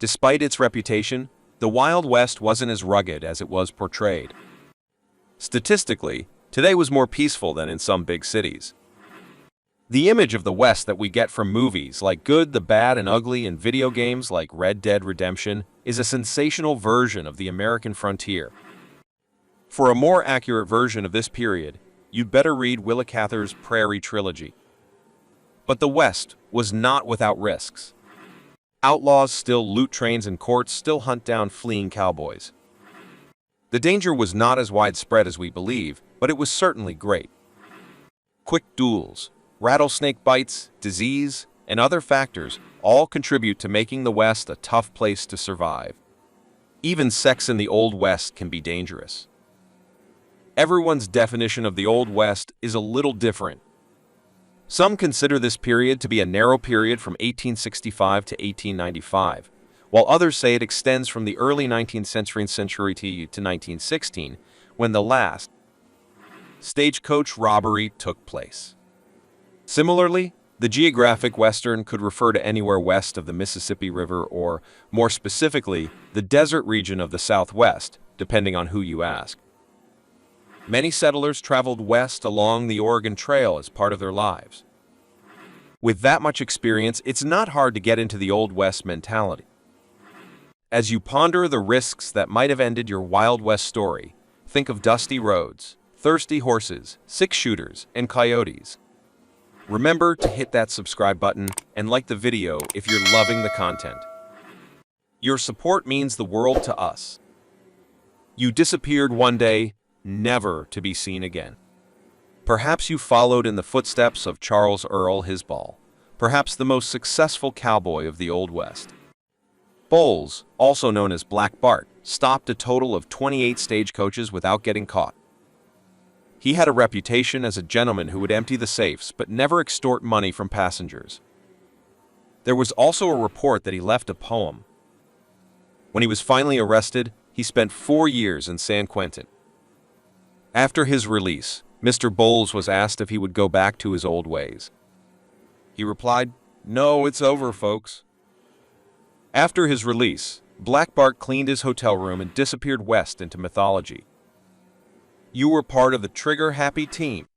Despite its reputation, the Wild West wasn't as rugged as it was portrayed. Statistically, today was more peaceful than in some big cities. The image of the West that we get from movies like Good, the Bad, and Ugly and video games like Red Dead Redemption is a sensational version of the American frontier. For a more accurate version of this period, you'd better read Willa Cather's Prairie Trilogy. But the West was not without risks. Outlaws still loot trains and courts still hunt down fleeing cowboys. The danger was not as widespread as we believe, but it was certainly great. Quick duels, rattlesnake bites, disease, and other factors all contribute to making the West a tough place to survive. Even sex in the Old West can be dangerous. Everyone's definition of the Old West is a little different. Some consider this period to be a narrow period from 1865 to 1895, while others say it extends from the early 19th century to 1916, when the last stagecoach robbery took place. Similarly, the geographic Western could refer to anywhere west of the Mississippi River or, more specifically, the desert region of the Southwest, depending on who you ask. Many settlers traveled west along the Oregon Trail as part of their lives. With that much experience, it's not hard to get into the Old West mentality. As you ponder the risks that might have ended your Wild West story, think of dusty roads, thirsty horses, six-shooters, and coyotes. Remember to hit that subscribe button and like the video if you're loving the content. Your support means the world to us. You disappeared one day, never to be seen again. Perhaps you followed in the footsteps of Charles Earl Hisball, perhaps the most successful cowboy of the Old West. Bowles, also known as Black Bart, stopped a total of 28 stagecoaches without getting caught. He had a reputation as a gentleman who would empty the safes but never extort money from passengers. There was also a report that he left a poem. When he was finally arrested, he spent 4 years in San Quentin. After his release, Mr. Bowles was asked if he would go back to his old ways. He replied, "No, it's over, folks." After his release, Black Bart cleaned his hotel room and disappeared west into mythology. You were part of the trigger-happy team.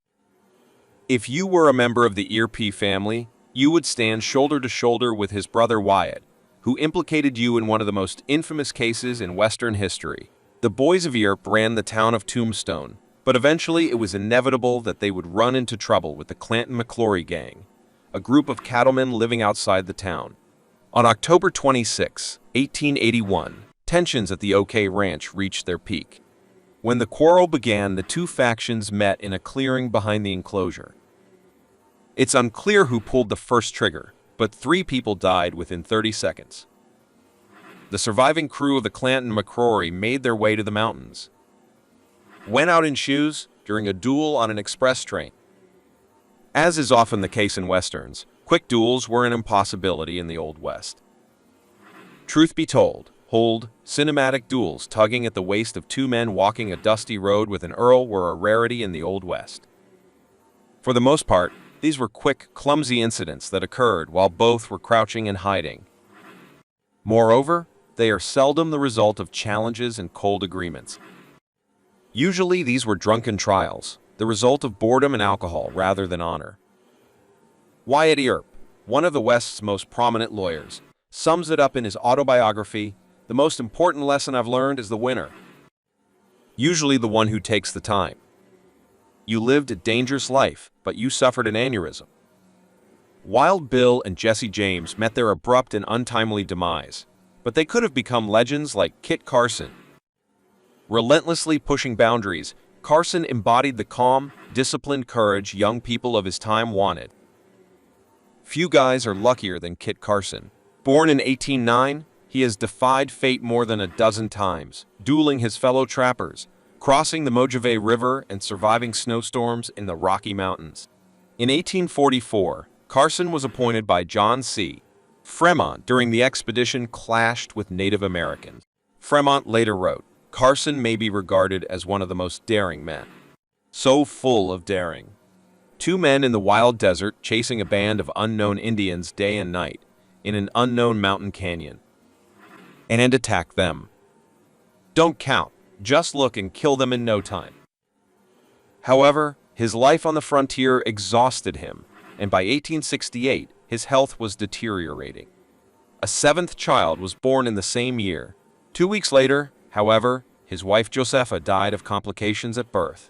If you were a member of the Earp family, you would stand shoulder to shoulder with his brother Wyatt, who implicated you in one of the most infamous cases in Western history. The boys of Earp ran the town of Tombstone, but eventually it was inevitable that they would run into trouble with the Clanton-McClory gang, a group of cattlemen living outside the town. On October 26, 1881, tensions at the OK Ranch reached their peak. When the quarrel began, the two factions met in a clearing behind the enclosure. It's unclear who pulled the first trigger, but 3 people died within 30 seconds. The surviving crew of the Clanton-McClory made their way to the mountains. Went out in shoes during a duel on an express train. As is often the case in Westerns, quick duels were an impossibility in the Old West. Truth be told, cinematic duels tugging at the waist of 2 men walking a dusty road with an earl were a rarity in the Old West. For the most part, these were quick, clumsy incidents that occurred while both were crouching and hiding. Moreover, they are seldom the result of challenges and cold agreements. Usually these were drunken trials, the result of boredom and alcohol rather than honor. Wyatt Earp, one of the West's most prominent lawyers, sums it up in his autobiography, "The most important lesson I've learned is the winner. Usually the one who takes the time. You lived a dangerous life, but you suffered an aneurysm." Wild Bill and Jesse James met their abrupt and untimely demise, but they could have become legends like Kit Carson. Relentlessly pushing boundaries, Carson embodied the calm, disciplined courage young people of his time wanted. Few guys are luckier than Kit Carson. Born in 1809, he has defied fate more than a dozen times, dueling his fellow trappers, crossing the Mojave River and surviving snowstorms in the Rocky Mountains. In 1844, Carson was appointed by John C. Fremont during the expedition clashed with Native Americans. Fremont later wrote, "Carson may be regarded as one of the most daring men." So full of daring. 2 men in the wild desert chasing a band of unknown Indians day and night in an unknown mountain canyon. and attack them. Don't count, just look and kill them in no time. However, his life on the frontier exhausted him, and by 1868, his health was deteriorating. A seventh child was born in the same year. 2 weeks later, however, his wife Josepha died of complications at birth.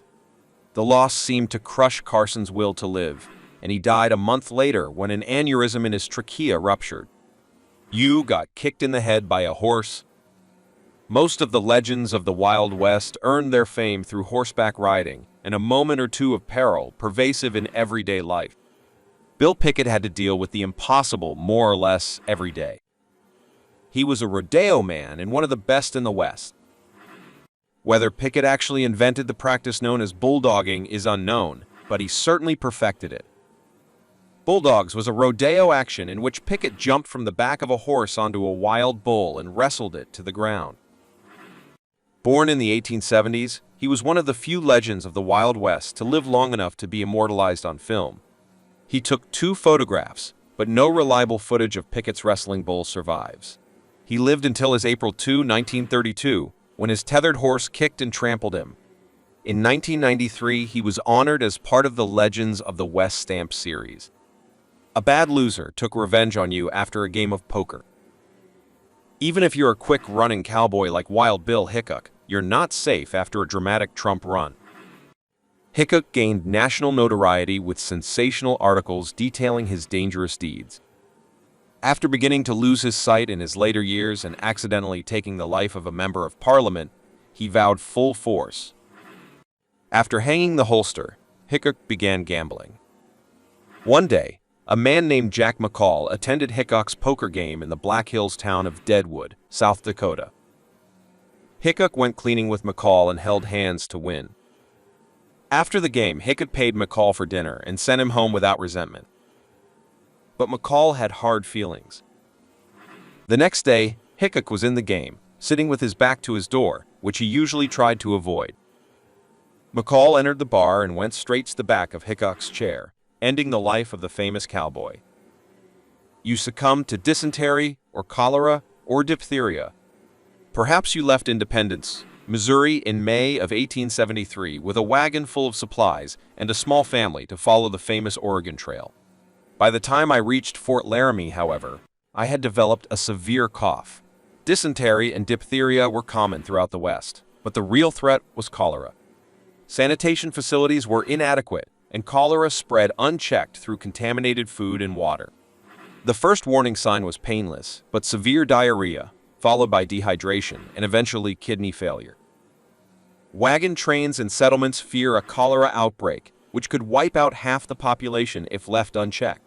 The loss seemed to crush Carson's will to live, and he died a month later when an aneurysm in his trachea ruptured. You got kicked in the head by a horse. Most of the legends of the Wild West earned their fame through horseback riding and a moment or two of peril pervasive in everyday life. Bill Pickett had to deal with the impossible more or less every day. He was a rodeo man and one of the best in the West. Whether Pickett actually invented the practice known as bulldogging is unknown, but he certainly perfected it. Bulldogs was a rodeo action in which Pickett jumped from the back of a horse onto a wild bull and wrestled it to the ground. Born in the 1870s, he was one of the few legends of the Wild West to live long enough to be immortalized on film. He took 2 photographs, but no reliable footage of Pickett's wrestling bull survives. He lived until his April 2, 1932, when his tethered horse kicked and trampled him. In 1993, he was honored as part of the Legends of the West stamp series. A bad loser took revenge on you after a game of poker. Even if you're a quick-running cowboy like Wild Bill Hickok, you're not safe after a dramatic Trump run. Hickok gained national notoriety with sensational articles detailing his dangerous deeds. After beginning to lose his sight in his later years and accidentally taking the life of a member of parliament, he vowed full force. After hanging the holster, Hickok began gambling. One day, a man named Jack McCall attended Hickok's poker game in the Black Hills town of Deadwood, South Dakota. Hickok went cleaning with McCall and held hands to win. After the game, Hickok paid McCall for dinner and sent him home without resentment. But McCall had hard feelings. The next day, Hickok was in the game, sitting with his back to his door, which he usually tried to avoid. McCall entered the bar and went straight to the back of Hickok's chair, ending the life of the famous cowboy. You succumbed to dysentery, or cholera, or diphtheria. Perhaps you left Independence, Missouri in May of 1873 with a wagon full of supplies and a small family to follow the famous Oregon Trail. By the time I reached Fort Laramie, however, I had developed a severe cough. Dysentery and diphtheria were common throughout the West, but the real threat was cholera. Sanitation facilities were inadequate, and cholera spread unchecked through contaminated food and water. The first warning sign was painless, but severe diarrhea, followed by dehydration and eventually kidney failure. Wagon trains and settlements fear a cholera outbreak, which could wipe out half the population if left unchecked.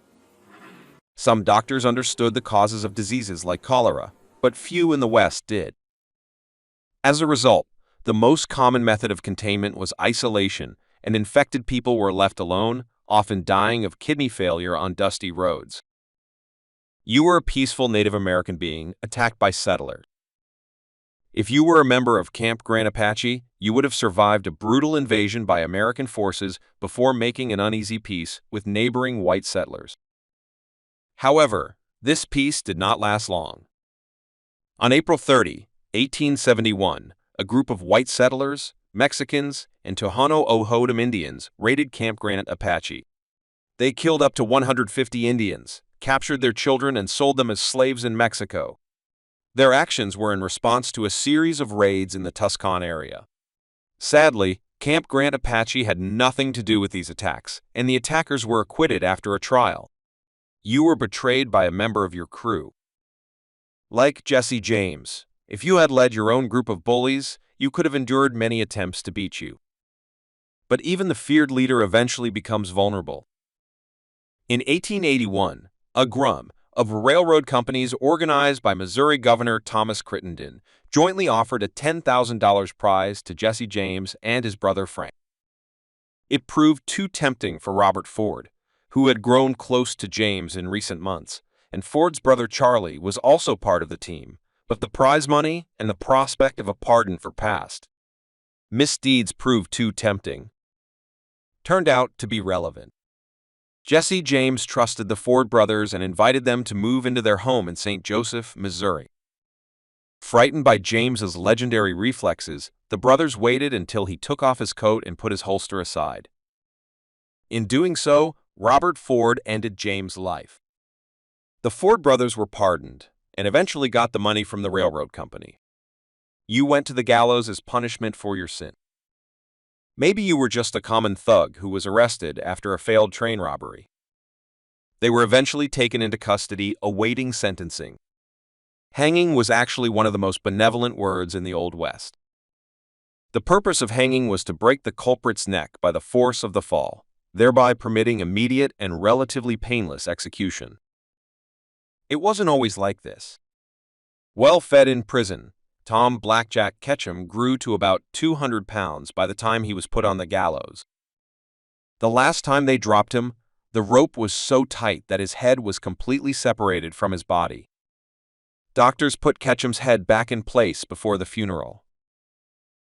Some doctors understood the causes of diseases like cholera, but few in the West did. As a result, the most common method of containment was isolation, and infected people were left alone, often dying of kidney failure on dusty roads. You were a peaceful Native American being attacked by settlers. If you were a member of Camp Grant Apache, you would have survived a brutal invasion by American forces before making an uneasy peace with neighboring white settlers. However, this peace did not last long. On April 30, 1871, a group of white settlers, Mexicans, and Tohono O'odham Indians raided Camp Grant Apache. They killed up to 150 Indians, captured their children, and sold them as slaves in Mexico. Their actions were in response to a series of raids in the Tucson area. Sadly, Camp Grant Apache had nothing to do with these attacks, and the attackers were acquitted after a trial. You were betrayed by a member of your crew. Like Jesse James, if you had led your own group of bullies, you could have endured many attempts to beat you. But even the feared leader eventually becomes vulnerable. In 1881, a GRUM of railroad companies organized by Missouri Governor Thomas Crittenden jointly offered a $10,000 prize to Jesse James and his brother Frank. It proved too tempting for Robert Ford, who had grown close to James in recent months, and Ford's brother Charlie was also part of the team, but the prize money and the prospect of a pardon for past misdeeds proved too tempting. Turned out to be relevant. Jesse James trusted the Ford brothers and invited them to move into their home in St. Joseph, Missouri. Frightened by James's legendary reflexes, the brothers waited until he took off his coat and put his holster aside. In doing so, Robert Ford ended James' life. The Ford brothers were pardoned and eventually got the money from the railroad company. You went to the gallows as punishment for your sin. Maybe you were just a common thug who was arrested after a failed train robbery. They were eventually taken into custody, awaiting sentencing. Hanging was actually one of the most benevolent words in the Old West. The purpose of hanging was to break the culprit's neck by the force of the fall, thereby permitting immediate and relatively painless execution. It wasn't always like this. Well fed in prison, Tom Blackjack Ketchum grew to about 200 pounds by the time he was put on the gallows. The last time they dropped him, the rope was so tight that his head was completely separated from his body. Doctors put Ketchum's head back in place before the funeral.